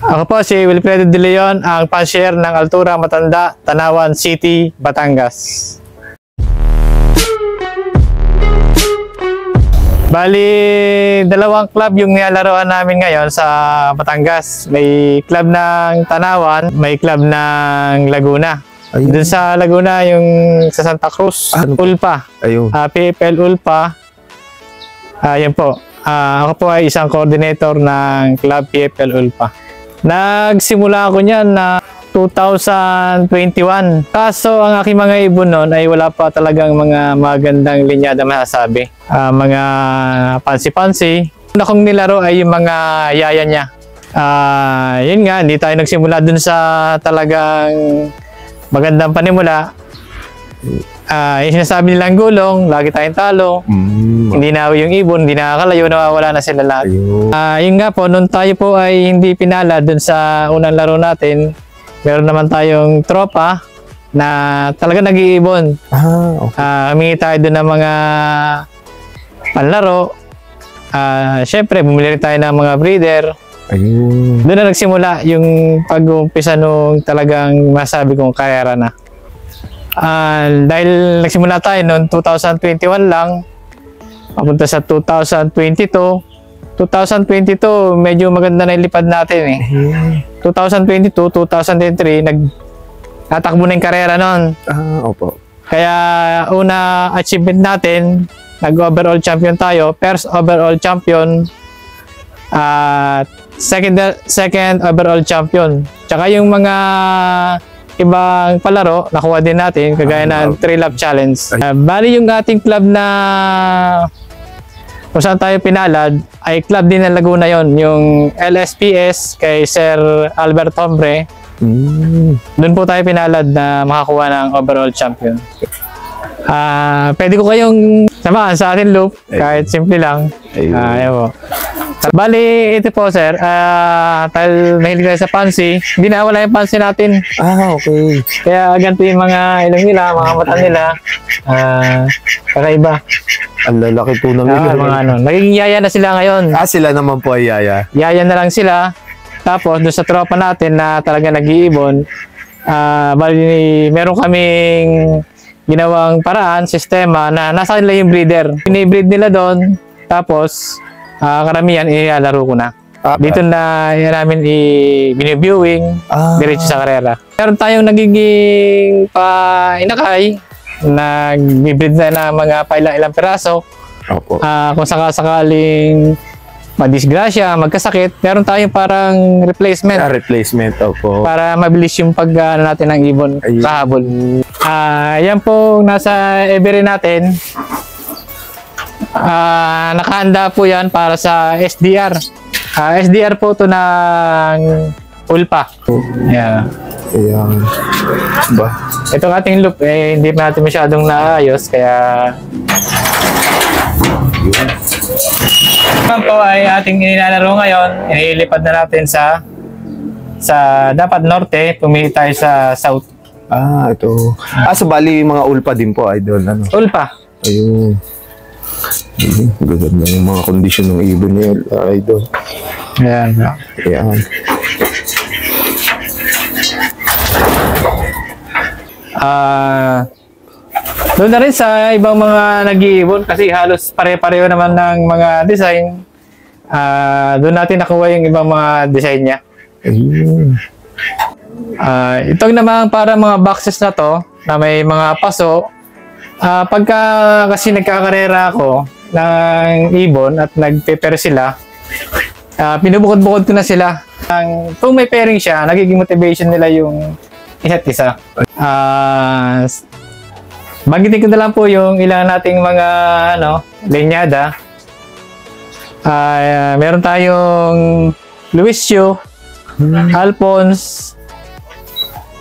Ako po si Wilfredo De Leon, ang pan-share ng Altura Matanda, Tanawan City, Batangas. Bali, dalawang club yung nilalaroan namin ngayon sa Batangas. May club ng Tanawan, may club ng Laguna. Doon sa Laguna, yung sa Santa Cruz, Ulpa. PFL Ulpa. Yan po. Ako po ay isang coordinator ng club PFL Ulpa. Nagsimula ako niyan na 2021. Kaso ang aking mga ibon noon ay wala pa talagang mga magandang linyada masasabi. Mga pansi-pansi. Una kong nilaro ay yung mga yaya niya. Yun nga, hindi tayo nagsimula dun sa talagang magandang panimula. Yung sinasabi nilang gulong, lagi tayong talo. Hindi na yung ibon, hindi nakakalayo, nawawala na sila lahat. Yun nga po, nung tayo po ay hindi pinala dun sa unang laro natin, meron naman tayong tropa na talaga nag-iibon. Humingi tayo dun ng mga panlaro. Siyempre, bumili rin tayo ng mga breeder. Doon na nagsimula yung pag-umpisa nung talagang masabi kong karera na. Dahil nagsimula tayo noong 2021 lang, papunta sa 2022. 2022, medyo maganda na ilipad natin 2022, 2023, nagtatakbo na yung karera noon. Opo. Kaya una achievement natin, nag-overall champion tayo, first overall champion, at second overall champion. Tsaka yung mga ibang palaro, nakuha din natin, kagaya ng 3-lap challenge. Bali yung ating club na kung saan tayo pinalad, ay club din ng Laguna yon, yung LSPS kay Sir Albert Hombre. Doon po tayo pinalad na makakuha ng overall champion. Pwede ko kayong samahan sa ating loop, kahit simple lang. Ayan po. Bali, ito po sir, dahil mahilig tayo sa pansi, hindi na wala yung pansi natin. Okay. Kaya ganito yung mga ilong nila, mga mata nila, kakaiba. Ang lalaki po ng nagiging yaya na sila ngayon. Sila naman po ay yaya. Yaya na lang sila. Tapos, doon sa tropa natin na talaga nag-iibon, bali, meron kaming ginawang paraan, sistema na nasa kanila yung breeder. Pinibreed nila doon, tapos karamihan ilalaro ko na. Dito na namin biniviewing, diretso sa karera. Meron tayong nagiging inakay, nag-breed na mga ilang piraso. Kung sakasakaling madisgrasya, magkasakit, meron tayong parang replacement. Replacement, opo. Para mabilis yung pag natin ng ibon, kahabol. Yan po, nasa every natin. Nakahanda po yan para sa SDR. SDR po ito ng Ulpa. Yeah. Ayan. Itong ating loop, hindi pa natin masyadong naayos, kaya ito po ay ating inilalaro ngayon. Inilipad na natin sa dapat norte, pumili tayo sa south. Ito. So bali mga ulpa din po, idol. Ulpa. Ayun. Ganda na yung mga kondisyon ng ibon niya, idol. Ayan. Doon na rin sa ibang mga nag-iibon kasi halos pare-pareho naman ng mga design. Doon natin nakuha yung ibang mga design niya. Ito naman para mga boxes na to na may mga paso. Pagka kasi nagkakarera ako ng ibon at nagpe-pair sila, pinubukod-bukod ko na sila. Kung may pairing siya, nagiging motivation nila yung isa't isa. Bagitin ko na lang po yung ilang nating mga linyada. Meron tayong Luisio, Alphonse,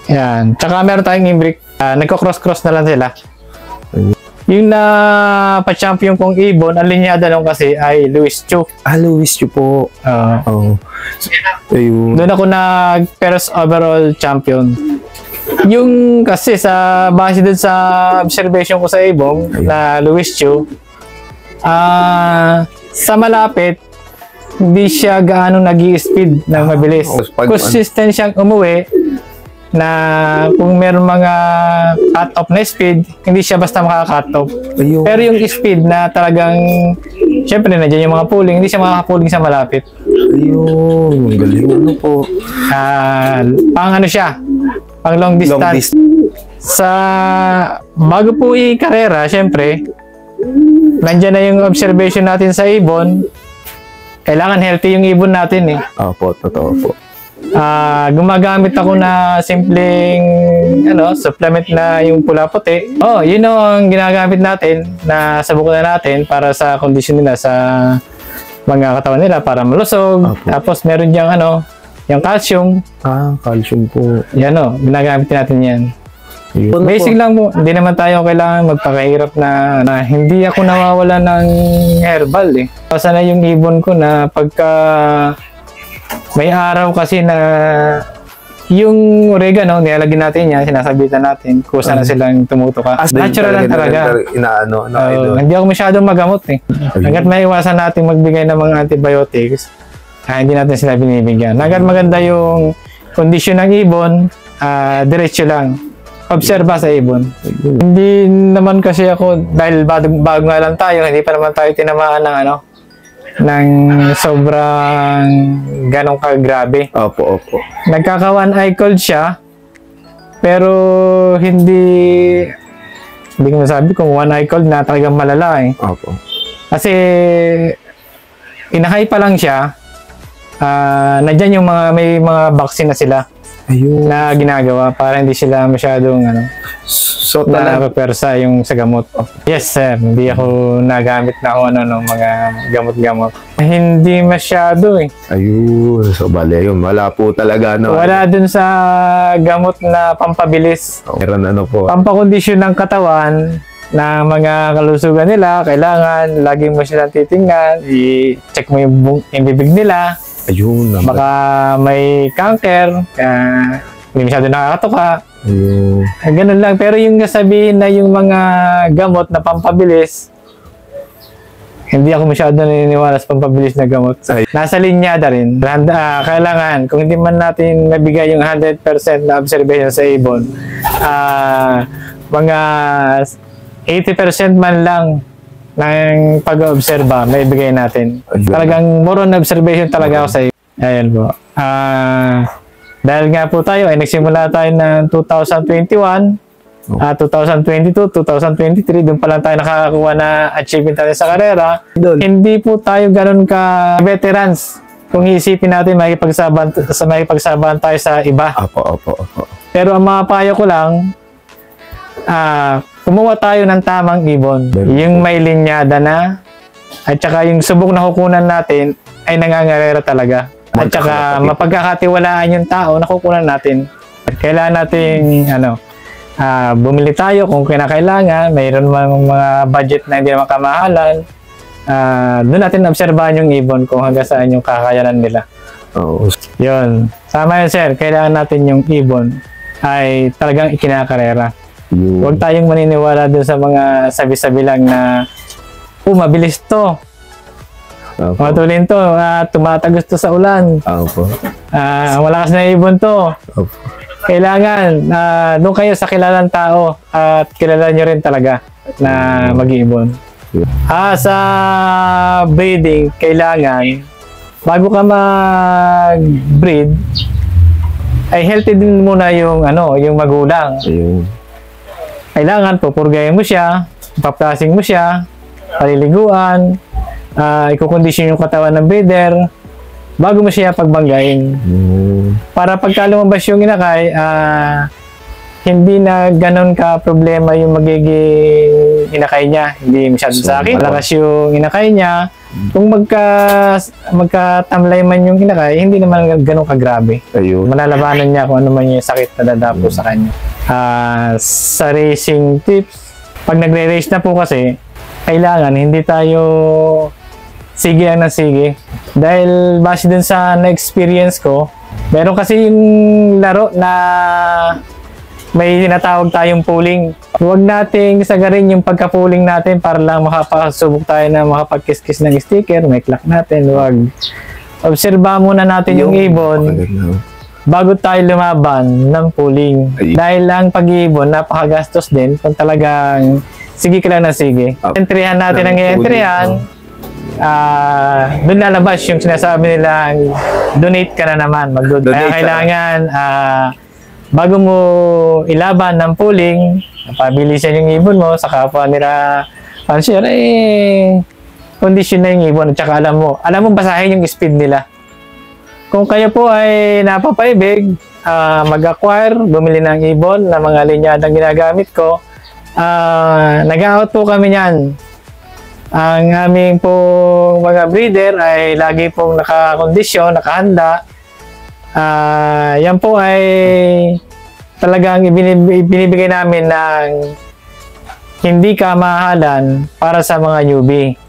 yan. Tsaka meron tayong Imbric. Nagko-cross-cross na lang sila. Yung pa-champion kong ibon, ang linyada nung kasi ay Luisio. Luisio po. Doon ako nag-first overall champion. Yung kasi base dun sa observation ko sa ibon na Luisio, sa malapit, hindi siya gaano nag-i-speed ng mabilis. Consistent siyang umuwi na kung meron mga cut-off na speed, hindi siya basta makaka-cut off. Ayun. Pero yung speed na talagang, syempre nandiyan yung mga pulling, hindi siya makaka-pulling sa malapit. Ayun, galing ano po. Pang ano siya, pang long distance. Sa bago po i-karera, syempre, nandiyan na yung observation natin sa ibon. Kailangan healthy yung ibon natin eh. Opo, totoo po. Gumagamit ako na simpleng supplement na yung pula-puti. Yun ang ginagamit natin na sabukan na natin para sa kondisyon nila sa mga katawan nila para malusog. Opo. Tapos meron diyang yung calcium. Calcium po. Yan ginagamit natin yan. Ayun. Basic lang po. Hindi naman tayo kailangan magpakahirap na hindi ako nawawala ng herbal eh. Sana yung ibon ko na pagka may araw kasi na yung oregano, nilalagyan natin yan, sinasabitan natin kung saan na silang tumutuka. Natural lang talaga. Hindi ako masyadong magamot eh. Hanggat may iwasan natin magbigay ng mga antibiotics, hindi natin sila binibigyan. Hanggat maganda yung kondisyon ng ibon, diretso lang. Obserba sa ibon. Hindi naman kasi ako, dahil bago nga lang tayo, hindi pa naman tayo tinamaan ng sobrang ganong kagrabe. Opo. Nagkaka one eye cold siya, pero hindi ko masabi kung one eye cold na talagang malala eh. Opo. Kasi inahay pa lang siya, nandyan yung may mga vaccine na sila. Ayun. Na ginagawa para hindi sila masyadong So napapersa yung sa gamot. Yes sir, hindi ako nagamit na mga gamot-gamot. Hindi masyado eh. Ayun, so bale yun, wala po talaga Wala dun sa gamot na pampabilis. Meron po. Pampakondisyon ng katawan na mga kalusugan nila, kailangan lagi mo silang titingnan, i-check mo yung bibig nila. Ayun naman. Baka may cancer, hindi masyado nakakatuka. Ayun. Ganun lang. Pero yung sabihin na yung mga gamot na pampabilis, hindi ako masyado naniniwala sa pampabilis na gamot. Nasa linyada rin. Kailangan, kung hindi man natin nabigay yung 100% na observation sa ibon, mga 80% man lang ng pag-obserba may bigay natin. Talagang more on observation talaga ako sa iyo. Ayan po. Dahil nga po tayo ay nagsimula tayo ng 2021, 2022, 2023, doon pa lang tayo nakakakuha na achievement natin sa karera. Hindi po tayo ganun ka veterans kung iisipin natin makipagsabahan tayo sa iba. Opo. Pero ang mga payo ko lang, kumuha tayo ng tamang ibon. Yung may linyada na, at saka yung subok na kukunan natin ay nangangarera talaga. At saka mapagkakatiwalaan yung tao na kukunan natin. At kailangan natin bumili tayo kung kinakailangan. Mayroon mga budget na hindi naman kamahalan. Doon natin obserbahan yung ibon kung hanggang saan yung kakayanan nila. Yun. Sama yun sir, kailangan natin yung ibon ay talagang ikinakarera. Huwag tayong maniniwala dun sa mga sabi-sabi lang na mabilis to. Matulin to, tumatagos to sa ulan. Malakas na ibon to. Kailangan, doon kayo sa kilalang tao at kilala nyo rin talaga na mag-iibon. Sa breeding, kailangan, bago ka mag-breed, ay healthy din muna yung magulang. Kailangan pupurgayin mo siya, paplasing mo siya, paliliguan, ikukondisyon yung katawan ng breeder bago mo siya pagbanggain. Para pagka lumabas yung inakay, hindi na ganun ka problema yung magiging inakay niya. Hindi masyadong sakit. Malakas yung inakay niya. Kung magkatamlay man yung inakay, hindi naman ganun kagrabe. Malalabanan niya kung ano man yung sakit na dadapo sa kanya. Sa racing tips, pag nagre-race na po kasi, kailangan hindi tayo sige lang ng sige. Dahil base dun sa na-experience ko, meron kasi yung laro na may tinatawag tayong pooling. Huwag nating sagarin yung pagka-pooling natin para lang makapasubok tayo na makapag-kiss-kiss ng sticker, may clock natin. Huwag. Obserba muna natin yung ibon bago tayo lumaban ng pooling. Dahil lang pag-iibon, napakagastos din kung talagang sige ka lang na sige. Entryhan natin ang i-entryhan. Doon lalabas yung sinasabi nilang donate ka na naman. Kaya kailangan bago mo ilaban ng pooling, pabilisan yung ibon mo sa kapwa nila fancier, condition na yung ibon. At saka alam mo basahin yung speed nila. Kung kayo po ay napapaibig, mag-acquire, bumili ng ibon na mga linyadang ginagamit ko, nag-out po kami niyan. Ang aming po mga breeder ay lagi pong nakakondisyon, nakahanda. Yan po ay talagang ibinibigay namin ng hindi kamahalan para sa mga newbie.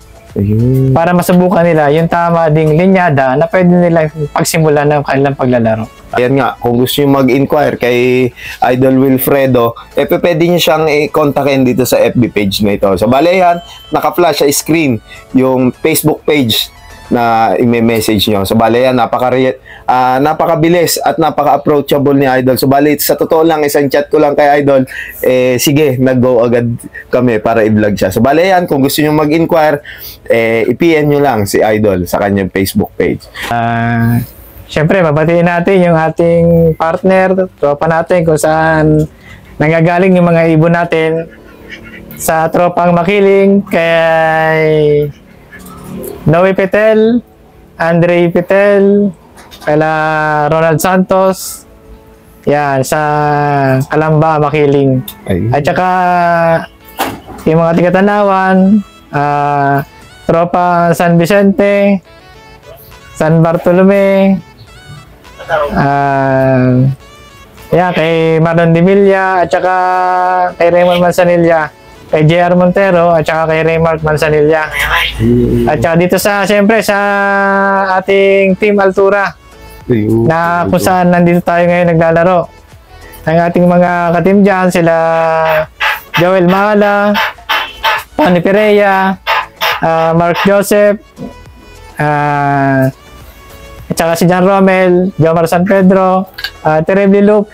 Para masubukan nila yung tama ding linyada na pwede nilang pagsimulan ng kanilang paglalaro. Ayan nga, kung gusto nyo mag-inquire kay Idol Wilfredo, pwede nyo siyang i-contactin dito sa FB page na ito. So, bale yan, naka-flash sa screen yung Facebook page na i-message nyo. So, bale yan, napakabilis at napaka-approachable ni Idol. So, bale, sa totoo lang, isang chat ko lang kay Idol, sige, nag-go agad kami para i-vlog siya. So, bale yan, kung gusto nyo mag-inquire, i-PM nyo lang si Idol sa kanyang Facebook page. Siyempre, babatiin natin yung ating partner, tropa natin kung saan nanggagaling yung mga ibon natin sa tropang makiling kay Noe Petel, Andre Petel, kala Ronald Santos, yan, sa Kalamba, Makiling. At saka yung mga tigatanawan, tropa San Vicente, San Bartolome, yan, kay Marlon Dimilla, at saka kay Raymond Manzanilla, kay JR Montero, at saka kay Raymart Manzanilla. At saka dito siyempre sa ating Team Altura, na kung saan nandito tayo ngayon naglalaro. Ang ating mga ka-team dyan, sila Joel Mahala, Tony Pereira, Mark Joseph, at saka si John Romel, Jomar San Pedro, Terrible Loop,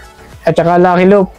at saka Lucky Loop.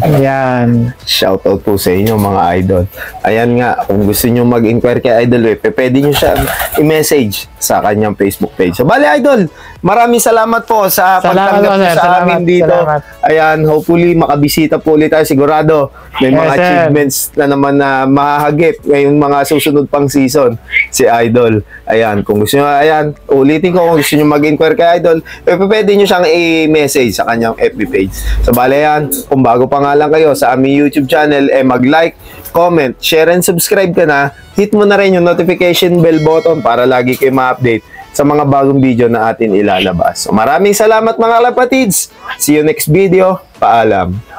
Ayan. Shoutout po sa inyo mga idol. Ayan nga, kung gusto nyo mag-inquire kay Idol pwede nyo siya i-message sa kanyang Facebook page. So, bali Idol, maraming salamat po sa pagtanggap nyo sa amin dito. Salamat. Ayan, hopefully makabisita po ulit tayo. Sigurado may mga achievements na naman na mahahagip ngayong mga susunod pang season si Idol. Ayan, kung gusto nyo, ayan, ulitin ko, kung gusto nyo mag-inquire kay Idol, pwede nyo siyang i-message sa kanyang FB page. So, bali yan, kung bago pa nga lang kayo sa aming YouTube channel, mag-like, comment, share, and subscribe ka na. Hit mo na rin yung notification bell button para lagi kayo ma-update sa mga bagong video na atin ilalabas. So, maraming salamat mga kapatids. See you next video. Paalam.